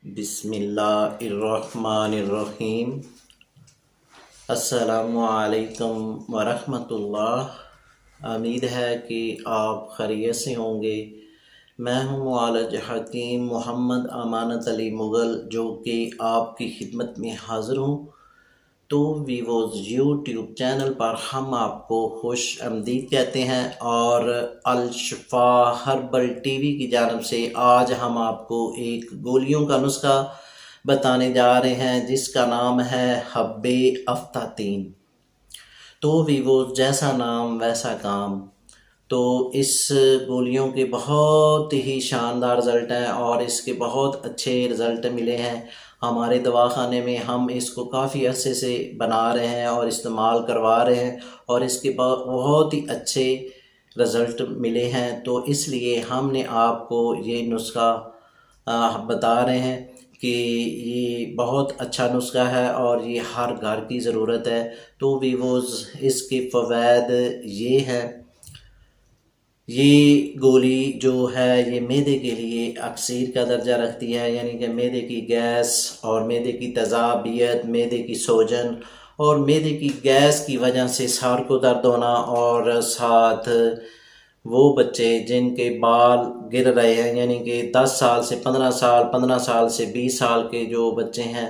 بسم اللہ الرحمن الرحیم۔ السلام علیکم ورحمۃ اللہ۔ امید ہے کہ آپ خیریت سے ہوں گے۔ میں ہوں معالج حکیم محمد امانت علی مغل، جو کہ آپ کی خدمت میں حاضر ہوں۔ تو ویووز یوٹیوب چینل پر ہم آپ کو خوش آمدید کہتے ہیں، اور الشفا ہربل ٹی وی کی جانب سے آج ہم آپ کو ایک گولیوں کا نسخہ بتانے جا رہے ہیں، جس کا نام ہے حب افتاتین۔ تو ویووز جیسا نام ویسا کام۔ تو اس گولیوں کے بہت ہی شاندار رزلٹ ہیں، اور اس کے بہت اچھے رزلٹ ملے ہیں ہمارے دواخانے میں۔ ہم اس کو کافی عرصے سے بنا رہے ہیں اور استعمال کروا رہے ہیں، اور اس کے بہت ہی اچھے رزلٹ ملے ہیں۔ تو اس لیے ہم نے آپ کو یہ نسخہ بتا رہے ہیں کہ یہ بہت اچھا نسخہ ہے اور یہ ہر گھر کی ضرورت ہے۔ تو ویووز اس کے فوائد یہ ہے، یہ گولی جو ہے یہ معدے کے لیے اکسیر کا درجہ رکھتی ہے، یعنی کہ معدے کی گیس اور معدے کی تذابیت، معدے کی سوجن اور معدے کی گیس کی وجہ سے سر کو درد ہونا، اور ساتھ وہ بچے جن کے بال گر رہے ہیں، یعنی کہ 10 سال سے 15 سال، 15 سال سے 20 سال کے جو بچے ہیں،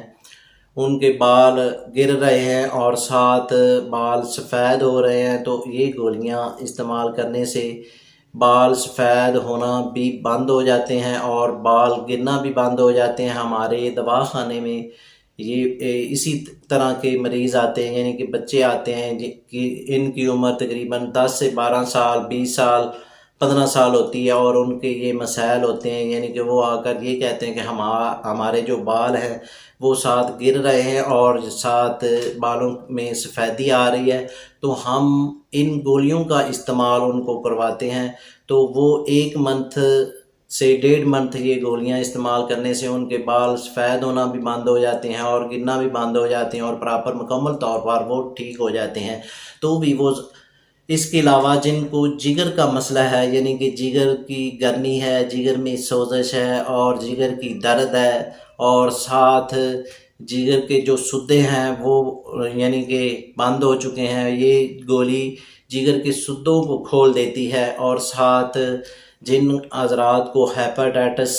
ان کے بال گر رہے ہیں اور ساتھ بال سفید ہو رہے ہیں، تو یہ گولیاں استعمال کرنے سے بال سفید ہونا بھی بند ہو جاتے ہیں اور بال گرنا بھی بند ہو جاتے ہیں۔ ہمارے دواخانے میں یہ اسی طرح کے مریض آتے ہیں، یعنی کہ بچے آتے ہیں کہ ان کی عمر تقریباً 10 سے 12 سال، 20 سال، 15 سال ہوتی ہے، اور ان کے یہ مسائل ہوتے ہیں، یعنی کہ وہ آ کر یہ کہتے ہیں کہ ہمارے جو بال ہیں وہ ساتھ گر رہے ہیں اور ساتھ بالوں میں سفیدی آ رہی ہے۔ تو ہم ان گولیوں کا استعمال ان کو کرواتے ہیں، تو وہ 1 منتھ سے 1.5 منتھ یہ گولیاں استعمال کرنے سے ان کے بال سفید ہونا بھی بند ہو جاتے ہیں اور گرنا بھی بند ہو جاتے ہیں، اور پراپر مکمل طور پر وہ ٹھیک ہو جاتے ہیں۔ تو بھی وہ اس کے علاوہ جن کو جگر کا مسئلہ ہے، یعنی کہ جگر کی گرمی ہے، جگر میں سوزش ہے اور جگر کی درد ہے، اور ساتھ جگر کے جو سدے ہیں وہ یعنی کہ بند ہو چکے ہیں، یہ گولی جگر کے سدوں کو کھول دیتی ہے، اور ساتھ جن حضرات کو ہیپاٹائٹس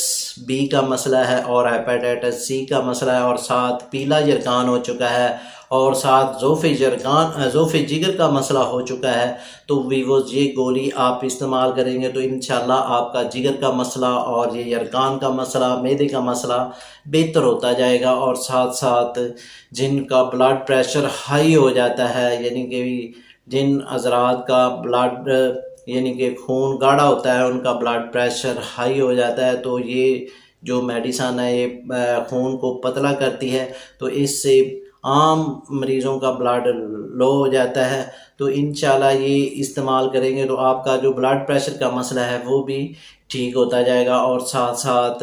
بی کا مسئلہ ہے اور ہیپاٹائٹس سی کا مسئلہ ہے، اور ساتھ پیلا یرقان ہو چکا ہے، اور ساتھ ذوف جگر کا مسئلہ ہو چکا ہے، تو ویووز یہ گولی آپ استعمال کریں گے تو انشاءاللہ آپ کا جگر کا مسئلہ اور یہ یرقان کا مسئلہ، معدے کا مسئلہ بہتر ہوتا جائے گا۔ اور ساتھ ساتھ جن کا بلڈ پریشر ہائی ہو جاتا ہے، یعنی کہ جن حضرات کا بلڈ یعنی کہ خون گاڑھا ہوتا ہے، ان کا بلڈ پریشر ہائی ہو جاتا ہے، تو یہ جو میڈیسن ہے یہ خون کو پتلا کرتی ہے، تو اس سے عام مریضوں کا بلڈ لو ہو جاتا ہے۔ تو انشاءاللہ یہ استعمال کریں گے تو آپ کا جو بلڈ پریشر کا مسئلہ ہے وہ بھی ٹھیک ہوتا جائے گا۔ اور ساتھ ساتھ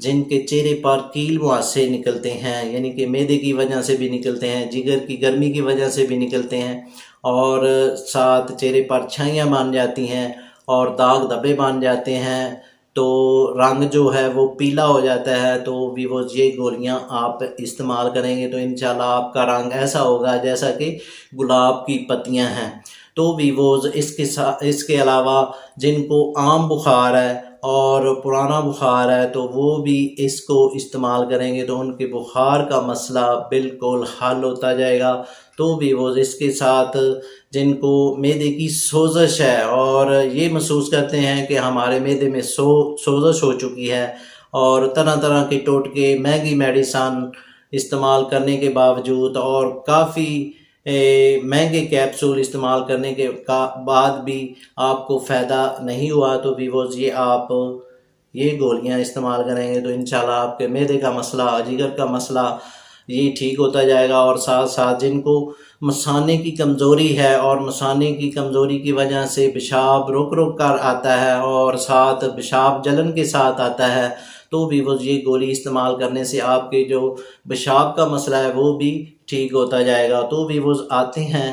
جن کے چہرے پر کیل مہاسے نکلتے ہیں، یعنی کہ معدے کی وجہ سے بھی نکلتے ہیں، جگر کی گرمی کی وجہ سے بھی نکلتے ہیں، اور ساتھ چہرے پر چھائیاں بن جاتی ہیں اور داغ دھبے بن جاتے ہیں، تو رنگ جو ہے وہ پیلا ہو جاتا ہے، تو ویووز یہ گولیاں آپ استعمال کریں گے تو انشاءاللہ آپ کا رنگ ایسا ہوگا جیسا کہ گلاب کی پتیاں ہیں۔ تو ویووز اس کے علاوہ جن کو عام بخار ہے اور پرانا بخار ہے، تو وہ بھی اس کو استعمال کریں گے تو ان کے بخار کا مسئلہ بالکل حل ہوتا جائے گا۔ تو ویووز اس کے ساتھ جن کو معدے کی سوزش ہے اور یہ محسوس کرتے ہیں کہ ہمارے معدے میں سوزش ہو چکی ہے، اور طرح طرح کے ٹوٹکے مہنگی میڈیسن استعمال کرنے کے باوجود اور کافی مہنگے کیپسول استعمال کرنے کے بعد بھی آپ کو فائدہ نہیں ہوا، تو ویووز یہ گولیاں استعمال کریں گے تو انشاءاللہ آپ کے معدے کا مسئلہ، جگر کا مسئلہ یہ ٹھیک ہوتا جائے گا۔ اور ساتھ ساتھ جن کو مثانے کی کمزوری ہے اور مثانے کی کمزوری کی وجہ سے پیشاب رک رک کر آتا ہے اور ساتھ پیشاب جلن کے ساتھ آتا ہے، تو ویووز یہ گولی استعمال کرنے سے آپ کے جو پیشاب کا مسئلہ ہے وہ بھی ٹھیک ہوتا جائے گا۔ تو ویووز آتے ہیں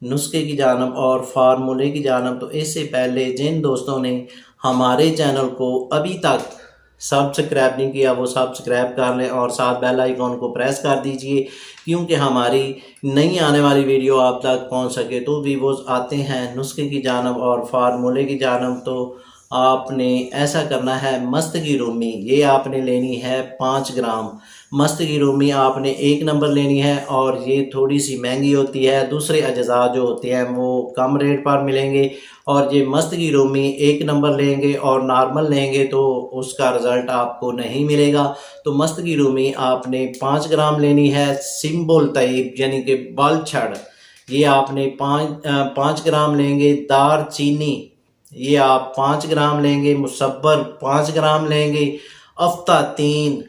نسخے کی جانب اور فارمولے کی جانب۔ تو اس سے پہلے جن دوستوں نے ہمارے چینل کو ابھی تک سبسکرائب نہیں کیا وہ سبسکرائب کر لیں اور ساتھ بیل آئیکن کو پریس کر دیجئے، کیونکہ ہماری نئی آنے والی ویڈیو آپ تک پہنچ سکے۔ تو ویوز آتے ہیں نسخے کی جانب اور فارمولے کی جانب۔ تو آپ نے ایسا کرنا ہے، مست کی رومی یہ آپ نے لینی ہے 5 گرام۔ مست کی رومی آپ نے 1 نمبر لینی ہے، اور یہ تھوڑی سی مہنگی ہوتی ہے، دوسرے اجزاء جو ہوتے ہیں وہ کم ریٹ پر ملیں گے، اور یہ مست کی رومی 1 نمبر لیں گے اور نارمل لیں گے تو اس کا رزلٹ آپ کو نہیں ملے گا۔ تو مست کی رومی آپ نے 5 گرام لینی ہے۔ سمبل طیب یعنی کہ بال چھڑ یہ آپ نے 5 گرام لیں گے۔ دار چینی یہ آپ 5 گرام لیں گے۔ مصبر 5 گرام لیں گے۔ افتہ تین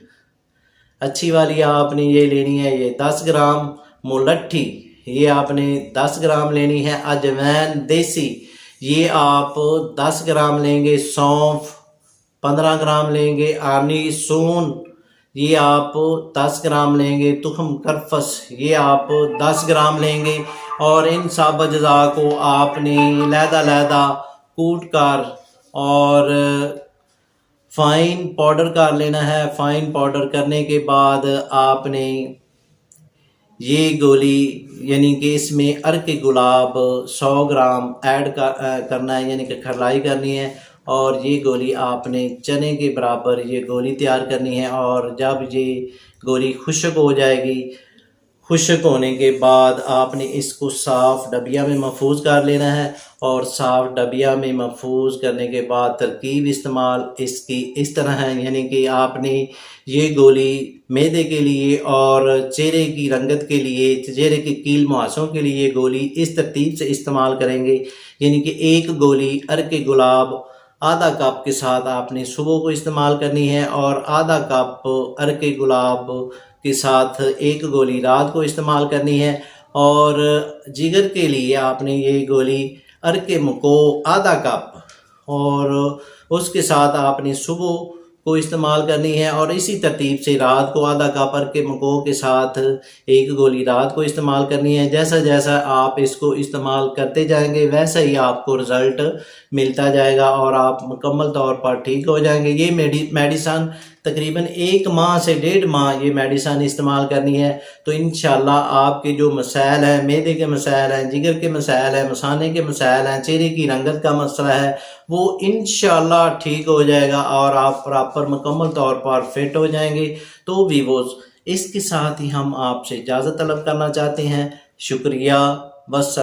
اچھی والی آپ نے یہ لینی ہے، یہ 10 گرام۔ ملٹھی یہ آپ نے 10 گرام لینی ہے۔ اجوین دیسی یہ آپ 10 گرام لیں گے۔ سونف 15 گرام لیں گے۔ آنی سون یہ آپ 10 گرام لیں گے۔ تخم کرفس یہ آپ 10 گرام لیں گے، اور ان سب اجزاء کو آپ نے علیحدہ کوٹ کر اور فائن پاؤڈر کر لینا ہے۔ فائن پاؤڈر کرنے کے بعد آپ نے یہ گولی یعنی کہ اس میں عرق گلاب 100 گرام ایڈ کرنا ہے، یعنی کہ کھرلائی کرنی ہے، اور یہ گولی آپ نے چنے کے برابر یہ گولی تیار کرنی ہے۔ اور جب یہ گولی خشک ہو جائے گی، خشک ہونے کے بعد آپ نے اس کو صاف ڈبیا میں محفوظ کر لینا ہے، اور صاف ڈبیا میں محفوظ کرنے کے بعد ترکیب استعمال اس کی اس طرح ہے، یعنی کہ آپ نے یہ گولی معدے کے لیے اور چہرے کی رنگت کے لیے، چہرے کے کیل مہاسوں کے لیے یہ گولی اس ترتیب سے استعمال کریں گے، یعنی کہ 1 گولی عرق گلاب آدھا کپ کے ساتھ آپ نے صبح کو استعمال کرنی ہے، اور آدھا کپ عرق گلاب کے ساتھ 1 گولی رات کو استعمال کرنی ہے۔ اور جگر کے لیے آپ نے یہ گولی عرق مکو آدھا کپ اور اس کے ساتھ آپ نے صبح کو استعمال کرنی ہے، اور اسی ترتیب سے رات کو آدھا کپ عرق مکو کے ساتھ 1 گولی رات کو استعمال کرنی ہے۔ جیسا جیسا آپ اس کو استعمال کرتے جائیں گے ویسا ہی آپ کو رزلٹ ملتا جائے گا، اور آپ مکمل طور پر ٹھیک ہو جائیں گے۔ یہ میڈیسن تقریباً 1 ماہ سے 1.5 ماہ یہ میڈیسن استعمال کرنی ہے، تو انشاءاللہ آپ کے جو مسائل ہیں، معدے کے مسائل ہیں، جگر کے مسائل ہیں، مثانے کے مسائل ہیں، چہرے کی رنگت کا مسئلہ ہے، وہ انشاءاللہ ٹھیک ہو جائے گا، اور آپ پراپر مکمل طور پر فٹ ہو جائیں گے۔ تو ویوز اس کے ساتھ ہی ہم آپ سے اجازت طلب کرنا چاہتے ہیں۔ شکریہ، بس۔